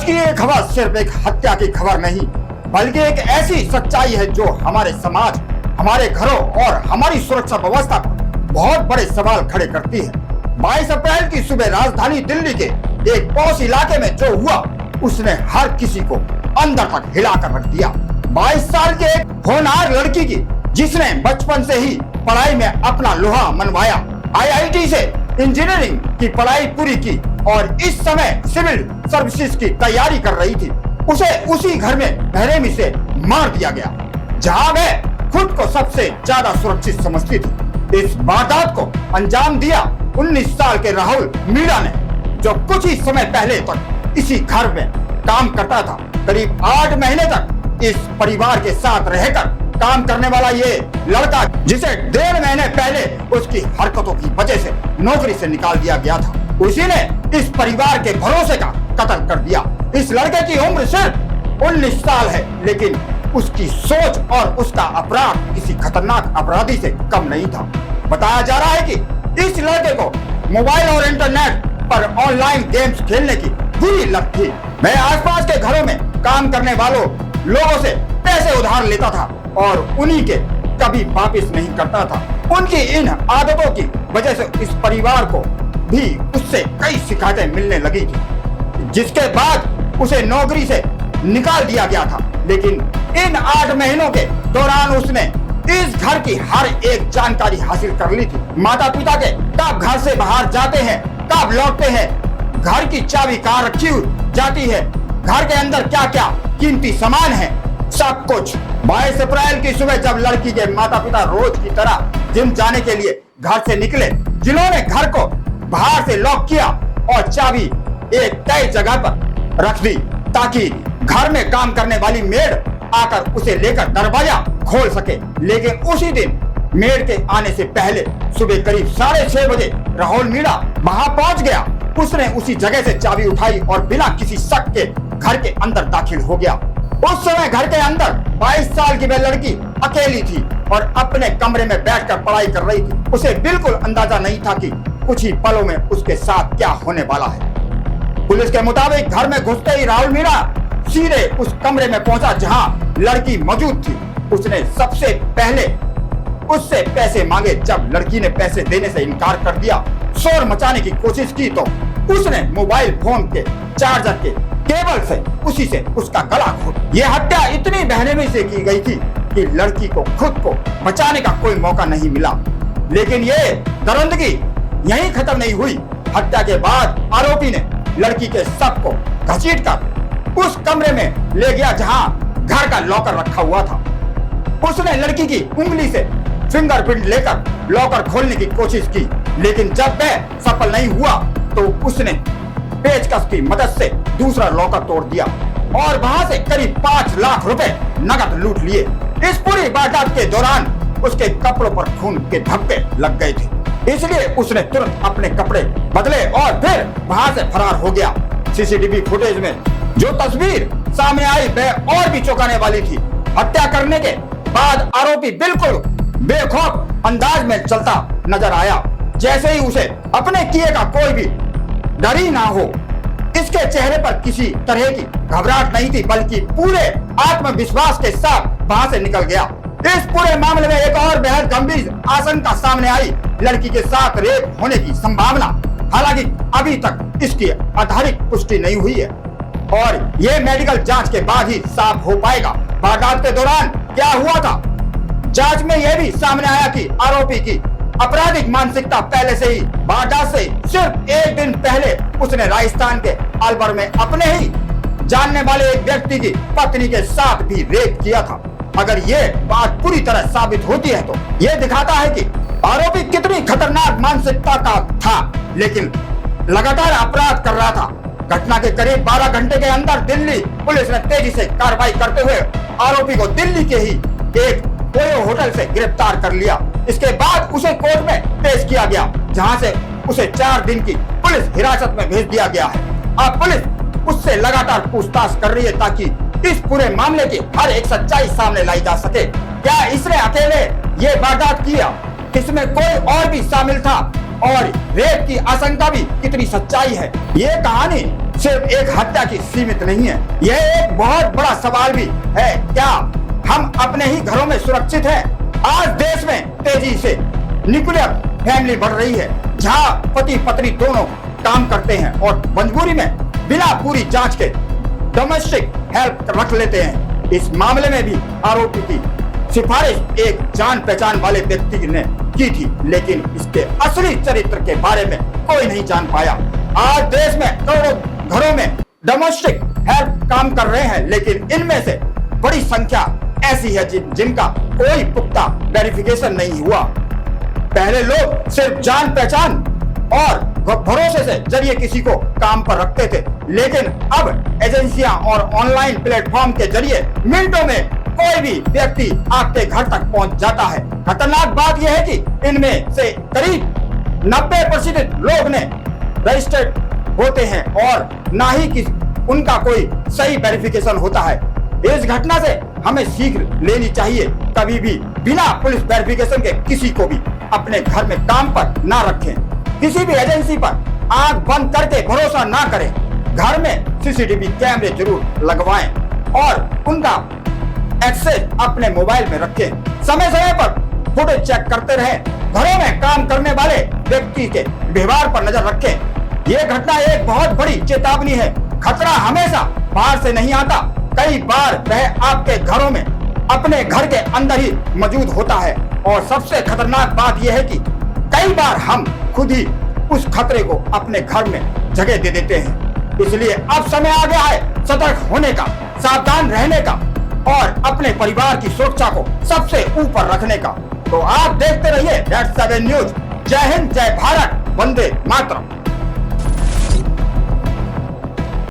की ये खबर सिर्फ एक हत्या की खबर नहीं, बल्कि एक ऐसी सच्चाई है जो हमारे समाज, हमारे घरों और हमारी सुरक्षा व्यवस्था पर बहुत बड़े सवाल खड़े करती है। 22 अप्रैल की सुबह राजधानी दिल्ली के एक पॉश इलाके में जो हुआ, उसने हर किसी को अंदर तक हिलाकर रख दिया। 22 साल के एक होनहार लड़की की, जिसने बचपन से ही पढ़ाई में अपना लोहा मनवाया, IIT से इंजीनियरिंग की पढ़ाई पूरी की और इस समय सिविल सर्विसेज की तैयारी कर रही थी, उसे उसी घर में बेरहमी से मार दिया गया, जहां वह खुद को सबसे ज्यादा सुरक्षित समझती थी। इस वारदात को अंजाम दिया 19 साल के राहुल मीणा ने, जो कुछ ही समय पहले तक इसी घर में काम करता था। करीब 8 महीने तक इस परिवार के साथ रहकर काम करने वाला ये लड़का, जिसे 1.5 महीने पहले उसकी हरकतों की वजह से नौकरी से निकाल दिया गया था, उसी ने इस परिवार के भरोसे का कत्ल कर दिया। इस लड़के की उम्र सिर्फ 19 साल है, लेकिन उसकी सोच और उसका अपराध किसी खतरनाक अपराधी से कम नहीं था। बताया जा रहा है कि इस लड़के को मोबाइल और इंटरनेट पर ऑनलाइन गेम्स खेलने की बुरी लत थी। वह आसपास के घरों में काम करने वालों लोगों से पैसे उधार लेता था और उन्हीं के कभी वापस नहीं करता था। उनकी इन आदतों की वजह से इस परिवार को भी उससे कई शिकायतें मिलने लगी थी, जिसके बाद उसे नौकरी से निकाल दिया गया था। लेकिन इन 8 महीनों के दौरान उसने इस घर की हर एक जानकारी हासिल कर ली थी। माता पिता के कब घर से बाहर जाते हैं, कब लौटते हैं, घर की चाबी कहाँ रखी जाती है, घर के अंदर क्या क्या कीमती सामान है, सब कुछ। 22 अप्रैल की सुबह जब लड़की के माता पिता रोज की तरह जिम जाने के लिए घर से निकले, जिन्होंने घर को बाहर से लॉक किया और चाबी एक तय जगह पर रख दी, ताकि घर में काम करने वाली मेड आकर उसे लेकर दरवाजा खोल सके। लेकिन उसी दिन मेड के आने से पहले सुबह करीब 6:30 बजे राहुल मीणा वहां पहुंच गया। उसने उसी जगह से चाबी उठाई और बिना किसी शक के घर के अंदर दाखिल हो गया। उस समय घर के अंदर 22 साल की वह लड़की अकेली थी और अपने कमरे में बैठकर पढ़ाई कर रही थी। उसे बिल्कुल अंदाजा नहीं था कि कुछ ही पलों में उसके साथ क्या होने वाला है। पुलिस के मुताबिक घर में घुसते ही राहुल मीणा सीधे उस कमरे में पहुंचा जहां लड़की मौजूद थी। उसने सबसे पहले उससे पैसे मांगे। जब लड़की ने पैसे देने से इनकार कर दिया, शोर मचाने की कोशिश की, तो उसने मोबाइल फोन के चार्जर के केबल से उसी से उसका गला घोट। यह हत्या इतनी बेरहमी से की गई थी कि लड़की को खुद को बचाने का कोई मौका नहीं मिला। लेकिन ये दरिंदगी यहीं खत्म नहीं हुई। हत्या के बाद आरोपी ने लड़की के शव को घसीटकर उस कमरे में ले गया जहां घर का लॉकर रखा हुआ था। उसने लड़की की उंगली से फिंगरप्रिंट लेकर लॉकर खोलने की कोशिश की, लेकिन जब वह सफल नहीं हुआ तो उसने पेचकस की मदद से दूसरा लॉकर तोड़ दिया और वहां से करीब 5 लाख रुपए नकद लूट लिए। इस पूरी वारदात के दौरान उसके कपड़ों पर खून के धब्बे लग गए थे, इसलिए उसने तुरंत अपने कपड़े बदले और फिर वहां से फरार हो गया। सीसीटीवी फुटेज में जो तस्वीर सामने आई वह और भी चौंकाने वाली थी। हत्या करने के बाद आरोपी बिल्कुल बेखौफ अंदाज में चलता नजर आया, जैसे ही उसे अपने किए का कोई भी डर ही ना हो। इसके चेहरे पर किसी तरह की घबराहट नहीं थी, बल्कि पूरे आत्मविश्वास के साथ वहां से निकल गया। इस पूरे मामले में एक और बेहद गंभीर आशंका सामने आई, लड़की के साथ रेप होने की संभावना। हालांकि अभी तक इसकी आधारिक पुष्टि नहीं हुई है और ये मेडिकल जांच के बाद ही साफ हो पाएगा वारदात के दौरान क्या हुआ था। जांच में यह भी सामने आया कि आरोपी की आपराधिक मानसिकता पहले से ही वारदात से सिर्फ एक दिन पहले उसने राजस्थान के अलवर में अपने ही जानने वाले एक व्यक्ति की पत्नी के साथ भी रेप किया था। अगर ये बात पूरी तरह साबित होती है तो ये दिखाता है कि आरोपी कितनी खतरनाक मानसिकता का था, लेकिन लगातार अपराध कर रहा था। घटना के करीब 12 घंटे के अंदर दिल्ली पुलिस ने तेजी से कार्रवाई करते हुए आरोपी को दिल्ली के ही एक ओयो होटल से गिरफ्तार कर लिया। इसके बाद उसे कोर्ट में पेश किया गया, जहां से उसे 4 दिन की पुलिस हिरासत में भेज दिया गया है। अब पुलिस उससे लगातार पूछताछ कर रही है ताकि इस पूरे मामले की हर एक सच्चाई सामने लाई जा सके। क्या इसने अकेले ये वारदात किया, इसमें कोई और भी शामिल था, और रेप की आशंका भी कितनी सच्चाई है। ये कहानी सिर्फ एक हत्या की सीमित नहीं है, यह एक बहुत बड़ा सवाल भी है, क्या हम अपने ही घरों में सुरक्षित हैं? आज देश में तेजी से न्यूक्लियर फैमिली बढ़ रही है, जहां पति पत्नी दोनों काम करते हैं और मजबूरी में बिना पूरी जांच के डोमेस्टिक हेल्प रख लेते हैं। इस मामले में भी आरोपी की सिफारिश एक जान पहचान वाले व्यक्ति ने की थी, लेकिन इसके असली चरित्र के बारे में कोई नहीं जान पाया। आज देश में करोड़ों घरों में डोमेस्टिक हेल्प काम कर रहे हैं, लेकिन इनमें से बड़ी संख्या ऐसी है जिनका कोई पुख्ता वेरिफिकेशन नहीं हुआ। पहले लोग सिर्फ जान पहचान और भरोसे से जरिए किसी को काम पर रखते थे, लेकिन अब एजेंसियां और ऑनलाइन प्लेटफॉर्म के जरिए मिनटों में कोई भी व्यक्ति आपके घर तक पहुंच जाता है। खतरनाक बात यह है कि इनमें से करीब 90% लोग ने रजिस्टर्ड होते हैं और ना ही कि उनका कोई सही वेरिफिकेशन होता है। इस घटना से हमें सीख लेनी चाहिए, कभी भी बिना पुलिस वेरिफिकेशन के किसी को भी अपने घर में काम पर ना रखें। किसी भी एजेंसी पर आंख बंद करके भरोसा ना करें। घर में सीसीटीवी कैमरे जरूर लगवाएं और उनका एक्सेस अपने मोबाइल में रखें। समय समय पर फुटेज चेक करते रहें। घरों में काम करने वाले व्यक्ति के व्यवहार पर नजर रखें। ये घटना एक बहुत बड़ी चेतावनी है। खतरा हमेशा बाहर से नहीं आता, कई बार वह आपके घरों में अपने घर के अंदर ही मौजूद होता है। और सबसे खतरनाक बात यह है कि कई बार हम खुद ही उस खतरे को अपने घर में जगह दे देते हैं। इसलिए अब समय आ गया है सतर्क होने का, सावधान रहने का और अपने परिवार की सुरक्षा को सबसे ऊपर रखने का। तो आप देखते रहिए That's7 न्यूज। जय हिंद, जय भारत, वंदे मातरम।